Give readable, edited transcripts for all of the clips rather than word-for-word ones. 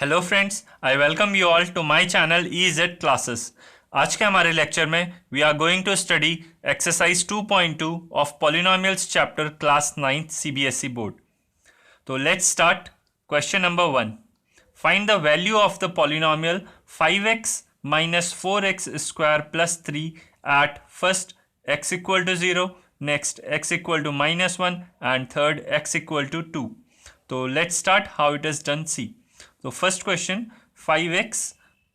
Hello friends, I welcome you all to my channel EZ classes. आज के हमारे lecture में we are going to study exercise 2.2 of polynomials chapter class 9th CBSE board. तो let's start. Question number 1, find the value of the polynomial 5x minus 4x square plus 3 at first x equal to 0, next x equal to -1 and third x equal to 2। तो let's start how it is done। See, तो first question 5x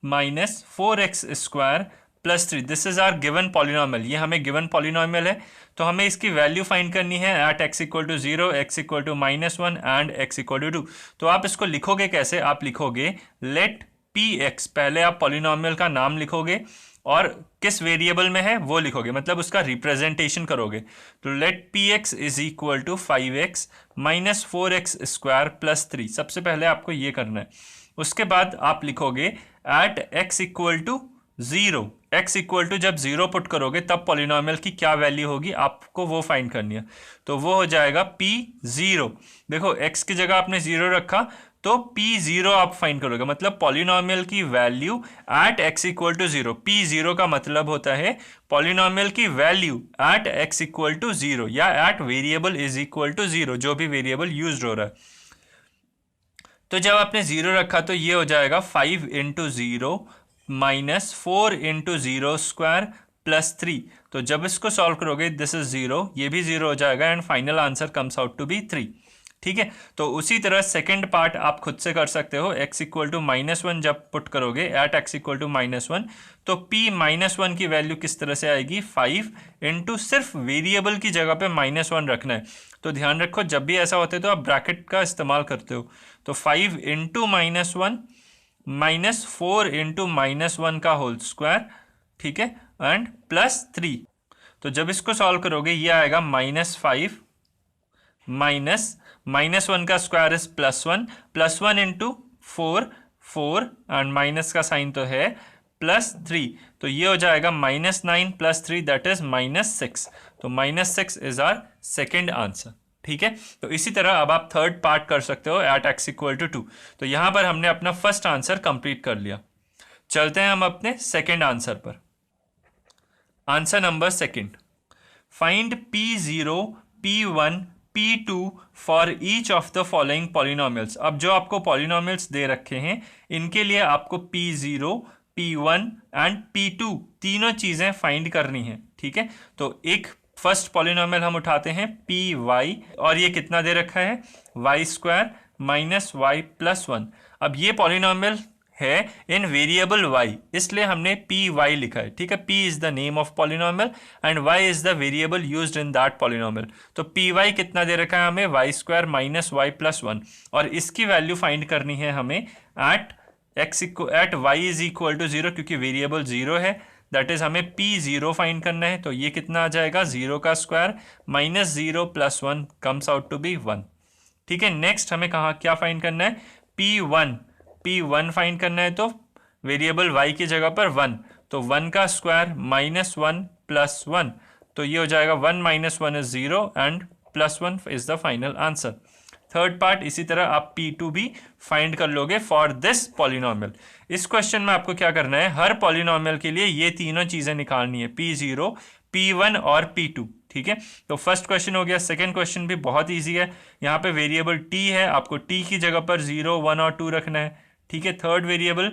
minus 4x square plus 3, this is our given polynomial. ये हमें given polynomial है, तो हमें इसकी value find करनी है at x equal to 0, x equal to -1 and x equal to 2। तो आप इसको लिखोगे कैसे? आप लिखोगे लेट px, पहले आप पॉलिनोमियल का नाम लिखोगे और किस वेरिएबल में है वो लिखोगे, मतलब उसका रिप्रेजेंटेशन करोगे। तो let px is equal to 5x minus 4x square plus 3। सबसे पहले आपको ये करना है। उसके बाद आप लिखोगे at x equal to 0, x equal to जब 0 पुट करोगे तब पॉलिनोमियल की क्या वैल्यू होगी आपको वो फाइंड करनी है। तो वो हो जाएगा p0। देखो x की जगह आपने 0 रखा तो p0 आप फाइंड करोगे, मतलब पॉलिनोमियल की value at x equal to 0। p0 का मतलब होता है पॉलिनोमियल की value at x equal to 0 या at variable is equal to 0, जो भी वेरिएबल यूज हो रहा है। तो जब आपने 0 रखा तो ये हो जाएगा 5 into 0 minus 4 into 0 square plus 3। तो जब इसको सॉल्व करोगे दिस इज 0, ये भी 0 हो जाएगा and final answer comes out to be 3। ठीक है, तो उसी तरह सेकंड पार्ट आप खुद से कर सकते हो। x इक्वल टू -1 जब पुट करोगे एट x इक्वल टू -1 तो p-1 की वैल्यू किस तरह से आएगी? 5 इंटू सिर्फ वेरिएबल की जगह पे -1 रखना है। तो ध्यान रखो जब भी ऐसा होता है तो आप ब्रैकेट का इस्तेमाल करते हो। तो 5 इंटू -1 माइनस 4 इंटू -1 का होल स्क्वायर, ठीक है, एंड प्लस 3। तो जब इसको सॉल्व करोगे ये आएगा -5 -1 का square is +1 into 4 and minus का साइन तो है +3। तो ये हो जाएगा -9 प्लस 3 दैट इज -6। तो -6 इज आर सेकेंड आंसर। ठीक है, तो इसी तरह अब आप थर्ड पार्ट कर सकते हो एट x इक्वल टू 2। तो यहां पर हमने अपना फर्स्ट आंसर कंप्लीट कर लिया। चलते हैं हम अपने सेकेंड आंसर पर। Answer number second, find p0, p1, p2 for each of the following polynomials. अब जो आपको पॉलिनोमियल्स दे रखे हैं इनके लिए आपको p0, p1 एंड p2 तीनों चीजें फाइंड करनी है। ठीक है, तो एक फर्स्ट पॉलिनोमियल हम उठाते हैं py, और ये कितना दे रखा है? y square minus y plus 1। अब ये पॉलिनोमियल है इन वेरिएबल y, इसलिए हमने py लिखा है। ठीक है, p is the name of polynomial and y is the variable used in that polynomial. तो py कितना दे रखा है हमें? y square minus y plus 1, और इसकी वैल्यू फाइंड करनी है हमें at y is equal to 0, क्योंकि वेरिएबल 0 है। दैट इज हमें p0 फाइंड करना है। तो ये कितना आ जाएगा? 0 का square minus 0 plus 1 comes out to be 1। ठीक है, नेक्स्ट हमें क्या फाइंड करना है? p1 फाइंड करना है। तो वेरिएबल y की जगह पर 1, तो 1 का स्क्वायर -1 प्लस 1, तो ये हो जाएगा 1 - 1 is 0 and plus 1 is the final answer. Third part इसी तरह आप p2 भी फाइंड कर लोगे फॉर दिस पॉलिनोमियल। इस क्वेश्चन में आपको क्या करना है? हर पॉलिनोमियल के लिए ये तीनों चीजें निकालनी है, p0, p1 और p2। ठीक है, तो फर्स्ट क्वेश्चन हो गया। सेकंड क्वेश्चन भी बहुत इजी है। यहाँ पे वेरिएबल t है, आपको t की जगह पर 0, 1 और 2 रखना है। ठीक है, third variable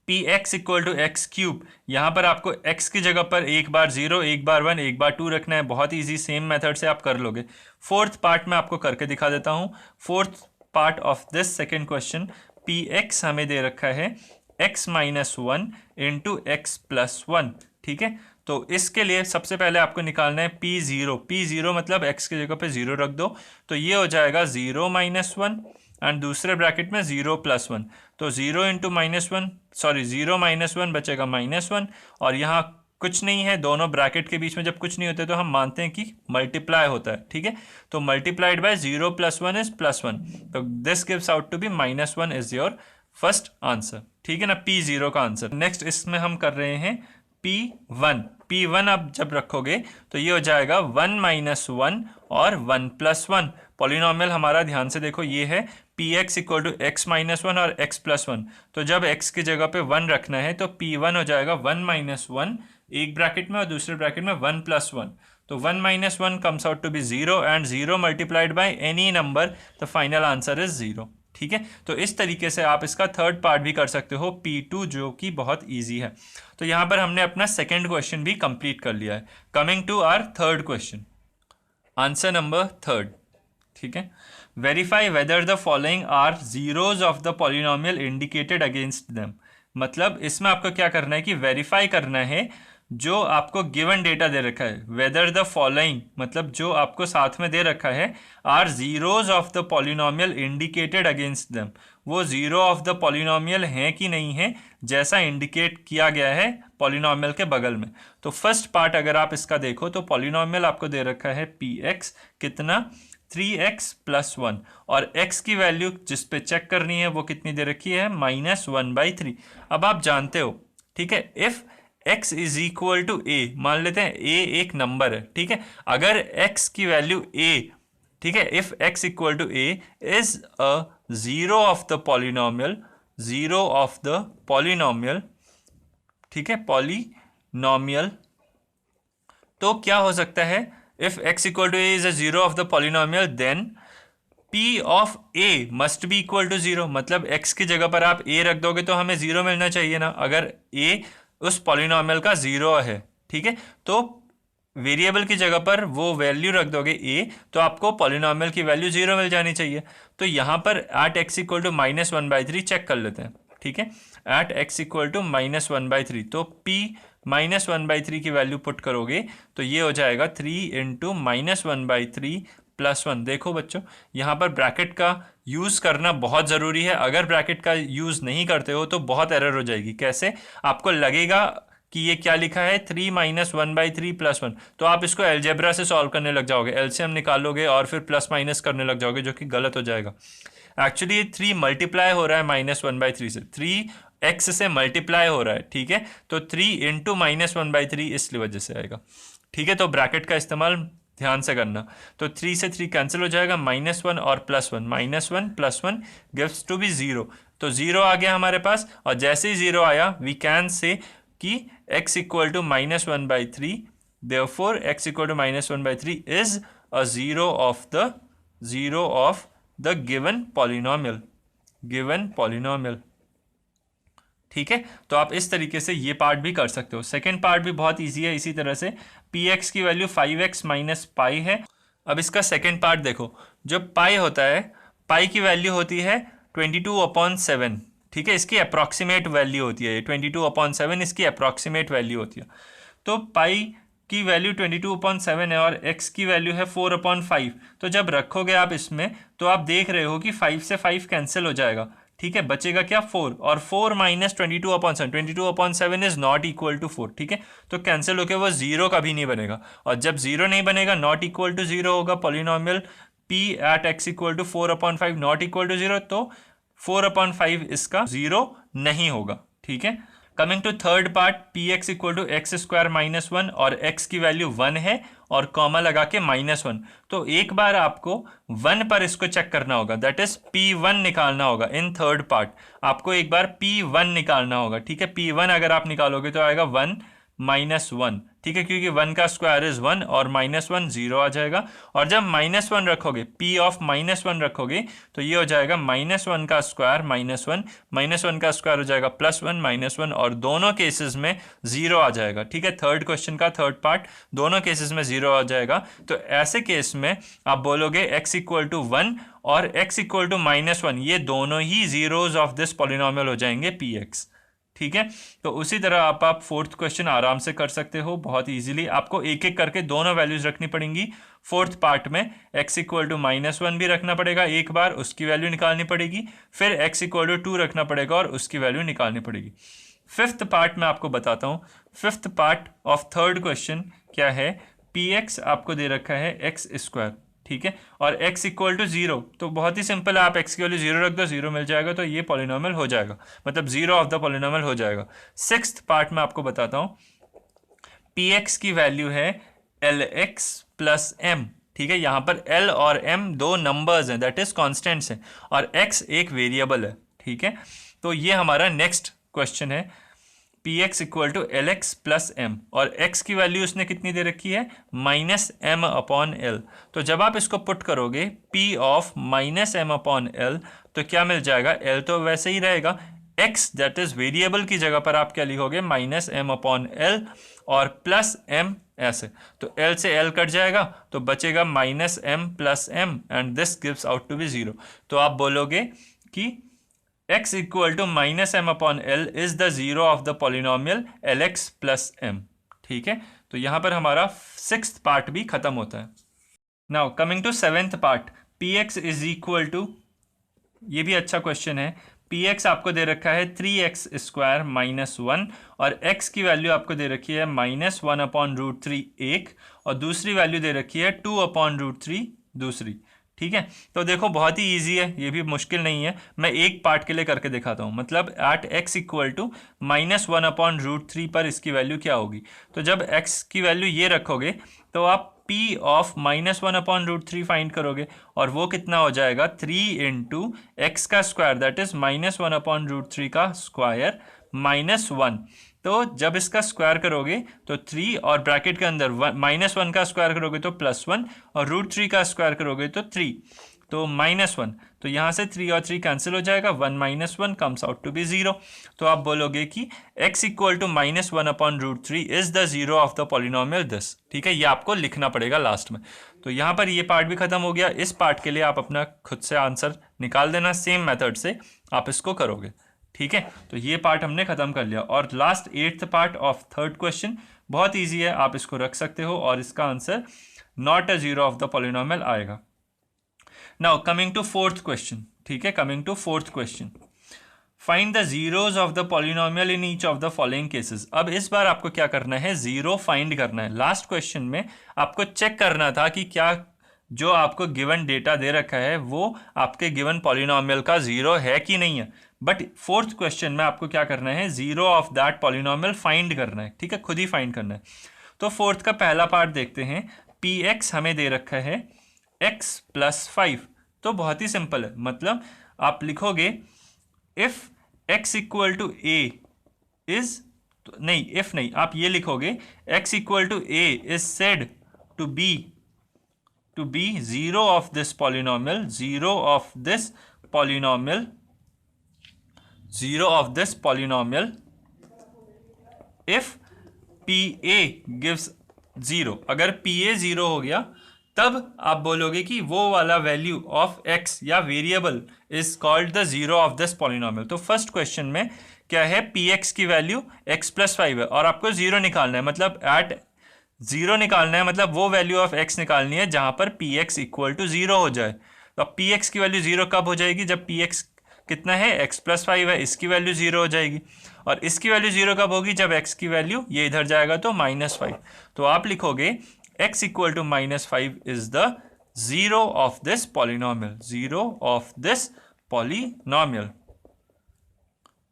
px equal to x cube, यहाँ पर आपको x की जगह पर एक बार 0, एक बार 1, एक बार 2 रखना है। बहुत इजी, सेम मेथड से आप कर लोगे। फोर्थ पार्ट में आपको करके दिखा देता हूँ। Fourth part of this second question, px हमें दे रखा है x minus 1 into x plus 1। ठीक है, तो इसके लिए सबसे पहले आपको निकालना है p0 मतलब x की जगह पे 0 रख दो, तो ये हो जाएगा 0 - 1 एंड दूसरे ब्रैकेट में 0 + 1। तो 0 इंटू -1, सॉरी 0 - 1 बचेगा -1, और यहाँ कुछ नहीं है। दोनों ब्रैकेट के बीच में जब कुछ नहीं होते तो हम मानते हैं कि मल्टीप्लाई होता है। ठीक है, तो मल्टीप्लाइड बाय 0 + 1 इज +1, तो this gives out to be -1 is your first answer. ठीक है ना, p0 का आंसर। नेक्स्ट इसमें हम कर रहे हैं p1 अब जब रखोगे तो ये हो जाएगा 1 - 1 और 1 + 1। पॉलिनोमियल हमारा ध्यान से देखो ये है P x equal to x minus one और एक्स प्लस वन। तो जब एक्स की जगह पे वन रखना है तो पी वन हो जाएगा वन माइनस वन एक ब्रैकेट में और दूसरे ब्रैकेट में वन प्लस वन। तो one minus one comes out to be zero and zero multiplied by any number, the final answer is zero. ठीक है, तो इस तरीके से आप इसका थर्ड पार्ट भी कर सकते हो P2, जो कि बहुत इजी है। तो यहाँ पर हमने अपना सेकेंड क्वेश्चन भी कंप्लीट कर लिया है। Coming to our third question, answer number third. ठीक है, verify whether the following are zeros of the polynomial indicated against them. मतलब इसमें आपको क्या करना है कि वेरीफाई करना है जो आपको गिवन डेटा दे रखा है। वेदर द फॉलोइंग मतलब जो आपको साथ में दे रखा है are zeros of the polynomial indicated against them, वो जीरो ऑफ द पॉलिनोमियल हैं कि नहीं है जैसा इंडिकेट किया गया है पॉलिनोमियल के बगल में। तो फर्स्ट पार्ट अगर आप इसका देखो तो पॉलिनोमियल आपको दे रखा है पी एक्स कितना 3x प्लस वन, और x की वैल्यू जिस पे चेक करनी है वो कितनी दे रखी है -1/3। अब आप जानते हो, ठीक है, if x is equal to a, मान लेते हैं a एक नंबर है। ठीक है, अगर x की वैल्यू a, ठीक है, if x equal to a is a zero of the polynomial, zero of the polynomial, ठीक है, पॉलिनोमियल, तो क्या हो सकता है if x equal to a is a zero of the polynomial then p of a must be equal to zero। मतलब x की जगह पर आप a रख दोगे तो हमें जीरो मिलना चाहिए ना, अगर a उस पॉलिनोमियल का जीरो है। ठीक है, तो वेरिएबल की जगह पर वो वैल्यू रख दोगे a तो आपको पॉलिनोमियल की वैल्यू जीरो मिल जानी चाहिए। तो यहाँ पर at x equal to -1/3 check कर लेते हैं। ठीक है, एट x इक्वल टू -1/3, तो p -1/3 की वैल्यू पुट करोगे तो ये हो जाएगा 3 इंटू -1/3 प्लस वन। देखो बच्चों, यहाँ पर ब्रैकेट का यूज़ करना बहुत ज़रूरी है। अगर ब्रैकेट का यूज़ नहीं करते हो तो बहुत एरर हो जाएगी। कैसे? आपको लगेगा कि ये क्या लिखा है 3 -1/3 प्लस वन, तो आप इसको एलजेब्रा से सॉल्व करने लग जाओगे, एलसीएम निकालोगे और फिर प्लस माइनस करने लग जाओगे, जो कि गलत हो जाएगा। एक्चुअली ये 3 मल्टीप्लाई हो रहा है -1/3 से, 3x से मल्टीप्लाई हो रहा है। ठीक है, तो 3 इंटू -1/3 इसलिए वजह से आएगा। ठीक है, तो ब्रैकेट का इस्तेमाल ध्यान से करना। तो 3 से 3 कैंसिल हो जाएगा, -1 और +1, -1 + 1 गिव्स टू बी 0। तो 0 आ गया हमारे पास, और जैसे ही 0 आया वी कैन से कि x equal to -1/3, therefore x equal to -1/3 is a zero of the given polynomial. ठीक है, तो आप इस तरीके से ये पार्ट भी कर सकते हो। सेकेंड पार्ट भी बहुत इजी है। इसी तरह से px की वैल्यू 5x माइनस पाई है। अब इसका सेकेंड पार्ट देखो, जो पाई होता है, पाई की वैल्यू होती है 22/7। ठीक है, इसकी अप्रॉक्सीमेट वैल्यू होती है 22/7, इसकी अप्रॉक्सीमेट वैल्यू होती है। तो पाई की वैल्यू 22/7 है और x की वैल्यू है 4/5। तो जब रखोगे आप इसमें तो आप देख रहे हो कि 5 से 5 कैंसिल हो जाएगा। ठीक है, बचेगा क्या 4, और 4 minus 22/7, 22/7 is not equal to 4। ठीक है, तो कैंसिल होकर वो जीरो कभी नहीं बनेगा, और जब जीरो नहीं बनेगा नॉट इक्वल टू जीरो होगा polynomial p at x equal to 4/5 not equal to zero, तो 4/5 इसका जीरो नहीं होगा। ठीक है, coming to third part, P x equal to x² -1 और x की वैल्यू 1 है और कॉमा लगा के -1। तो एक बार आपको 1 पर इसको चेक करना होगा, दैट इज P1 निकालना होगा। इन थर्ड पार्ट आपको एक बार P1 निकालना होगा। ठीक है, P1 अगर आप निकालोगे तो आएगा 1 -1। ठीक है, क्योंकि 1 का स्क्वायर इज 1 और -1 0 आ जाएगा। और जब -1 रखोगे, P ऑफ -1 रखोगे तो ये हो जाएगा -1 का स्क्वायर -1 का स्क्वायर हो जाएगा +1 -1, और दोनों केसेस में 0 आ जाएगा। ठीक है, थर्ड क्वेश्चन का थर्ड पार्ट दोनों केसेस में 0 आ जाएगा। तो ऐसे केस में आप बोलोगे x इक्वल टू 1 और x इक्वल टू -1, ये दोनों ही जीरोज ऑफ दिस पॉलिनोमियल हो जाएंगे px। ठीक है, तो उसी तरह आप फोर्थ क्वेश्चन आराम से कर सकते हो बहुत इजीली। आपको एक एक करके दोनों वैल्यूज रखनी पड़ेंगी। फोर्थ पार्ट में x इक्वल टू -1 भी रखना पड़ेगा एक बार, उसकी वैल्यू निकालनी पड़ेगी, फिर x इक्वल टू 2 रखना पड़ेगा और उसकी वैल्यू निकालनी पड़ेगी। फिफ्थ पार्ट में आपको बताता हूँ। Fifth part of third question क्या है, px आपको दे रखा है x²। ठीक है, और x इक्वल टू 0, तो बहुत ही सिंपल है, आप x की वैल्यू 0 रख दो, 0 मिल जाएगा, तो ये पॉलिनोमियल हो जाएगा, मतलब जीरो ऑफ द पॉलिनोमियल हो जाएगा। सिक्स्थ पार्ट में आपको बताता हूँ, px की वैल्यू है lx + m। ठीक है, यहाँ पर l और m दो नंबर्स हैं, दैट इज कॉन्स्टेंट्स हैं, और x एक वेरिएबल है। ठीक है, तो ये हमारा नेक्स्ट क्वेश्चन है, P x equal to L X plus M, और x की वैल्यू उसने कितनी दे रखी है, माइनस एम अपॉन एल। तो जब आप इसको पुट करोगे p of minus M upon L, तो क्या मिल जाएगा, l तो वैसे ही रहेगा, x दैट इज वेरिएबल की जगह पर आप क्या लिखोगे, माइनस एम अपॉन एल और प्लस एम ऐसे, तो l से l कट जाएगा तो बचेगा minus M plus M and this gives out to be 0। तो आप बोलोगे कि x equal to minus M upon L is the zero of the polynomial L X plus M. ठीक है, तो यहाँ पर हमारा 6th पार्ट भी खत्म होता है। Now coming to 7th part, P X is equal to, ये भी अच्छा क्वेश्चन है, पी एक्स आपको दे रखा है 3x स्क्वायर माइनस 1, और x की वैल्यू आपको दे रखी है माइनस 1 अपॉन रूट 3 एक, और दूसरी वैल्यू दे रखी है 2 अपॉन रूट 3 दूसरी। ठीक है, तो देखो बहुत ही इजी है, ये भी मुश्किल नहीं है, मैं एक पार्ट के लिए करके दिखाता हूँ। मतलब at x equal to minus 1 upon root 3 पर इसकी वैल्यू क्या होगी। तो जब x की वैल्यू ये रखोगे तो आप p of minus 1 upon root 3 find करोगे, और वो कितना हो जाएगा, 3 इंटू एक्स का square that is minus 1 upon root 3 का स्क्वायर माइनस 1। तो जब इसका स्क्वायर करोगे तो 3, और ब्रैकेट के अंदर माइनस 1 का स्क्वायर करोगे तो प्लस 1, और रूट 3 का स्क्वायर करोगे तो 3, तो माइनस 1। तो यहाँ से 3 और 3 कैंसिल हो जाएगा, 1 minus 1 comes out to be 0। तो आप बोलोगे कि x equal to minus 1 upon root 3 is the zero of the polynomial this. ठीक है, ये आपको लिखना पड़ेगा लास्ट में। तो यहाँ पर ये पार्ट भी खत्म हो गया। इस पार्ट के लिए आप अपना खुद से आंसर निकाल देना, सेम मेथड से आप इसको करोगे। ठीक है, तो ये पार्ट हमने खत्म कर लिया। और last 8th part of 3rd question बहुत इजी है, आप इसको रख सकते हो और इसका answer not a zero of the polynomial आएगा। Now coming to 4th question. ठीक है, coming to 4th question, find the zeros of the polynomial in each of the following cases. अब इस बार आपको क्या करना है, जीरो फाइंड करना है। लास्ट क्वेश्चन में आपको चेक करना था कि क्या जो आपको गिवन डेटा दे रखा है वो आपके गिवन पॉलिनोमियल का जीरो है कि नहीं है। बट 4th क्वेश्चन में आपको क्या करना है, zero of that polynomial find करना है। ठीक है, खुद ही फाइंड करना है। तो 4th का पहला पार्ट देखते हैं, पी एक्स हमें दे रखा है x प्लस 5। तो बहुत ही सिंपल है, मतलब आप लिखोगे if x equal to A is, नहीं इफ नहीं, आप ये लिखोगे x equal to A is said to be zero of this polynomial, zero of this polynomial, zero of this polynomial if P A gives 0। अगर P A 0 हो गया तब आप बोलोगे कि वो वाला वैल्यू ऑफ x या variable is called the zero of this polynomial. तो फर्स्ट क्वेश्चन में क्या है, पी एक्स की वैल्यू x प्लस 5 है और आपको 0 निकालना है, मतलब एट 0 निकालना है, मतलब वो वैल्यू ऑफ x निकालनी है जहां पर पी एक्स इक्वल टू 0 हो जाए। तो अब पी एक्स की वैल्यू 0 कब हो जाएगी, जब पी एक्स कितना है, x प्लस 5 है, इसकी वैल्यू 0 हो जाएगी। और इसकी वैल्यू 0 कब होगी, जब x की वैल्यू ये इधर जाएगा तो माइनस 5। तो आप लिखोगे x equal to minus 5 is the zero of this polynomial, zero of this polynomial.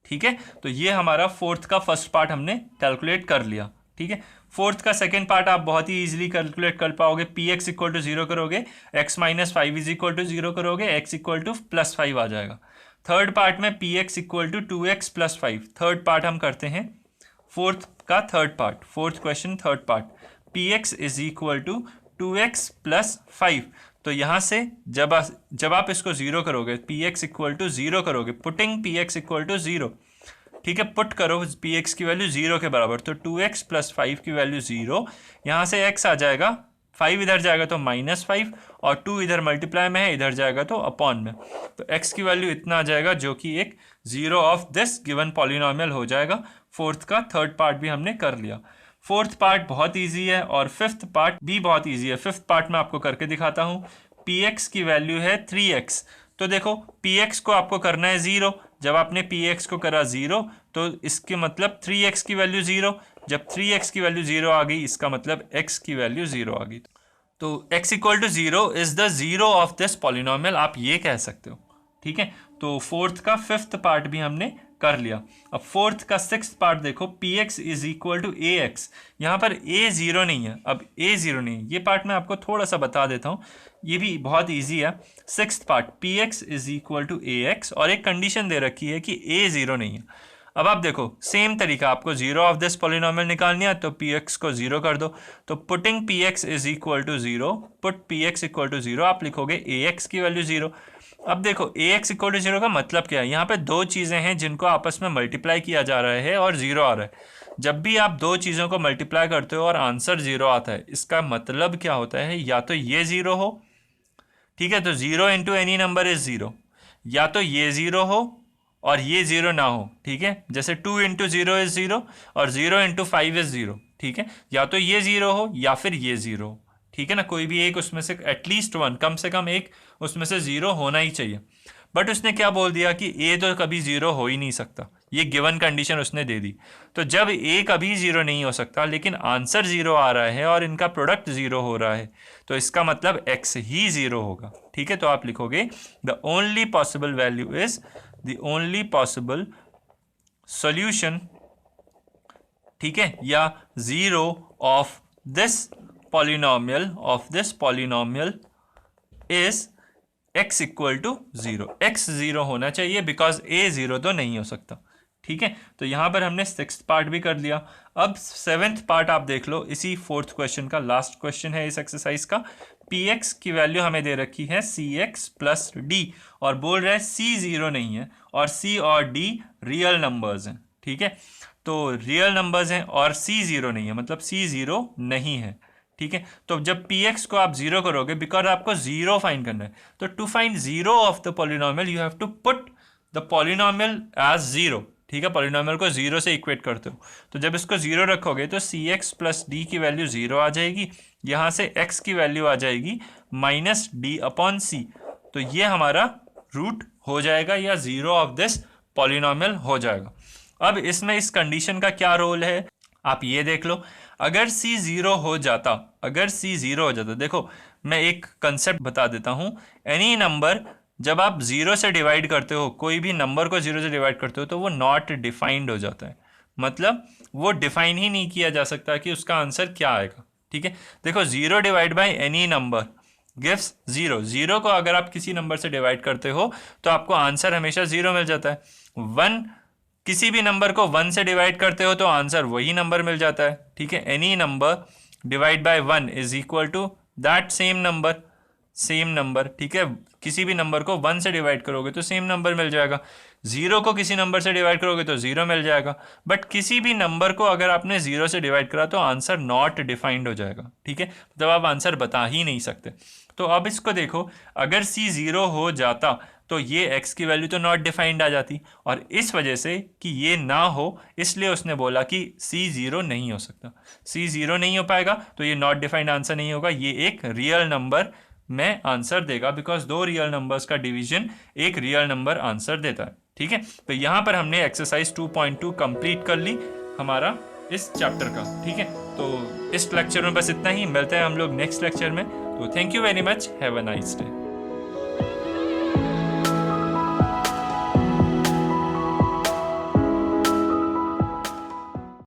ठीक है, तो ये हमारा 4th का फर्स्ट पार्ट हमने कैलकुलेट कर लिया। ठीक है, 4th का सेकेंड पार्ट आप बहुत ही इजीली कैलकुलेट कर पाओगे। पी एक्स इक्वल टू 0 करोगे, x minus 5 is equal to 0 करोगे, x इक्वल टू प्लस 5 आ जाएगा। थर्ड पार्ट में P x equal to 2x plus 5, third part हम करते हैं 4th का third part, 4th question third part, P X is equal to 2x plus 5। तो यहाँ से जब आप इसको 0 करोगे, पी एक्स इक्वल टू 0 करोगे, putting P x equal to 0। ठीक है, पुट करो पी एक्स की वैल्यू 0 के बराबर, तो 2x प्लस 5 की वैल्यू 0, यहाँ से x आ जाएगा, 5 इधर जाएगा तो माइनस 5, और 2 इधर मल्टीप्लाई में है, इधर जाएगा तो अपॉन में। तो x की वैल्यू इतना आ जाएगा जो कि एक zero of this given polynomial हो जाएगा। 4th का थर्ड पार्ट भी हमने कर लिया। 4th पार्ट बहुत ईजी है और 5th पार्ट भी बहुत ईजी है। 5th पार्ट में आपको करके दिखाता हूँ। पी एक्स की वैल्यू है 3x, तो देखो पी एक्स को आपको करना है 0। जब आपने पी एक्स को करा 0 तो इसके मतलब 3x की वैल्यू 0, जब 3x की वैल्यू 0 आ गई इसका मतलब x की वैल्यू 0 आ गई। तो x equal to 0 is the zero of this polynomial, आप ये कह सकते हो। ठीक है, तो 4th का 5th पार्ट भी हमने कर लिया। अब फोर्थ का सिक्स्थ पार्ट देखो, P X is equal to A X. यहाँ पर ए जीरो नहीं है, अब ए जीरो नहीं है, ये पार्ट मैं आपको थोड़ा सा बता देता हूँ, ये भी बहुत इजी है। Sixth part P X is equal to A X और एक कंडीशन दे रखी है कि ए जीरो नहीं है। अब आप देखो सेम तरीका, आपको जीरो ऑफ दिस पॉलिनोमियल निकालनी है तो पी एक्स को जीरो कर दो, तो putting P X is equal to zero, put P x equal to zero, आप लिखोगे ए एक्स की वैल्यू जीरो। अब देखो A X equal to zero का मतलब क्या है, यहाँ पे दो चीज़ें हैं जिनको आपस में मल्टीप्लाई किया जा रहा है और जीरो आ रहा है। जब भी आप दो चीज़ों को मल्टीप्लाई करते हो और आंसर जीरो आता है, इसका मतलब क्या होता है, या तो ये जीरो हो, ठीक है, तो zero into any number is zero, या तो ये जीरो हो और ये जीरो ना हो, ठीक है, जैसे 2 इंटू जीरो इज जीरो और 0 इंटू 5 इज जीरो, ठीक है, या तो ये जीरो हो या फिर ये जीरो हो, ठीक है ना, कोई भी एक उसमें से एटलीस्ट वन, कम से कम एक उसमें से जीरो होना ही चाहिए। बट उसने क्या बोल दिया कि ए तो कभी जीरो हो ही नहीं सकता, ये गिवन कंडीशन उसने दे दी। तो जब ए कभी जीरो नहीं हो सकता लेकिन आंसर जीरो आ रहा है और इनका प्रोडक्ट जीरो हो रहा है, तो इसका मतलब एक्स ही जीरो होगा, ठीक है। तो आप लिखोगे the only possible value is the only possible solution, ठीक है, या zero of this polynomial is x equal to zero, X zero होना चाहिए बिकॉज ए जीरो तो नहीं हो सकता, ठीक है। तो यहां पर हमने सिक्स्थ पार्ट भी कर लिया। अब सेवेंथ पार्ट आप देख लो, इसी फोर्थ क्वेश्चन का लास्ट क्वेश्चन है इस एक्सरसाइज का। पी एक्स की वैल्यू हमें दे रखी है सी एक्स प्लस डी और बोल रहे हैं सी जीरो नहीं है और सी और डी रियल नंबर्स हैं, ठीक है, तो रियल नंबर्स हैं और सी जीरो नहीं है, मतलब सी जीरो नहीं है, ठीक है। तो जब पी एक्स को आप जीरो करोगे, बिकॉज आपको जीरो फाइंड करना है, तो to find zero of the polynomial you have to put the polynomial as zero, ठीक है, पॉलिनोमियल को जीरो से इक्वेट करते हो, तो जब इसको जीरो रखोगे तो सी एक्स प्लस डी की वैल्यू जीरो आ जाएगी, यहाँ से एक्स की वैल्यू आ जाएगी माइनस डी अपॉन सी, तो ये हमारा रूट हो जाएगा या जीरो ऑफ दिस पॉलिनोमियल हो जाएगा। अब इसमें इस कंडीशन का क्या रोल है आप ये देख लो। अगर c जीरो हो जाता, अगर c जीरो हो जाता, देखो मैं एक कंसेप्ट बता देता हूँ, एनी नंबर जब आप जीरो से डिवाइड करते हो, कोई भी नंबर को जीरो से डिवाइड करते हो तो वो नॉट डिफाइंड हो जाता है, मतलब वो डिफाइन ही नहीं किया जा सकता कि उसका आंसर क्या आएगा, ठीक है। देखो zero divide by any number gives zero, zero को अगर आप किसी नंबर से डिवाइड करते हो तो आपको आंसर हमेशा जीरो मिल जाता है। वन, किसी भी नंबर को वन से डिवाइड करते हो तो आंसर वही नंबर मिल जाता है, ठीक है। Any number divide by one is equal to that same number, ठीक है, किसी भी नंबर को वन से डिवाइड करोगे तो सेम नंबर मिल जाएगा, जीरो को किसी नंबर से डिवाइड करोगे तो जीरो मिल जाएगा, बट किसी भी नंबर को अगर आपने जीरो से डिवाइड करा तो आंसर नॉट डिफाइंड हो जाएगा, ठीक है, मतलब आप आंसर बता ही नहीं सकते। तो अब इसको देखो, अगर सी जीरो हो जाता तो ये x की वैल्यू तो नॉट डिफाइंड आ जाती, और इस वजह से कि ये ना हो इसलिए उसने बोला कि c जीरो नहीं हो सकता, c जीरो नहीं हो पाएगा तो ये नॉट डिफाइंड आंसर नहीं होगा, ये एक रियल नंबर में आंसर देगा, बिकॉज दो रियल नंबर्स का डिवीजन एक रियल नंबर आंसर देता है, ठीक है। तो यहाँ पर हमने एक्सरसाइज 2.2 कंप्लीट कर ली हमारा इस चैप्टर का, ठीक है। तो इस लेक्चर में बस इतना ही, मिलते हैं हम लोग नेक्स्ट लेक्चर में। तो thank you very much, have a nice day.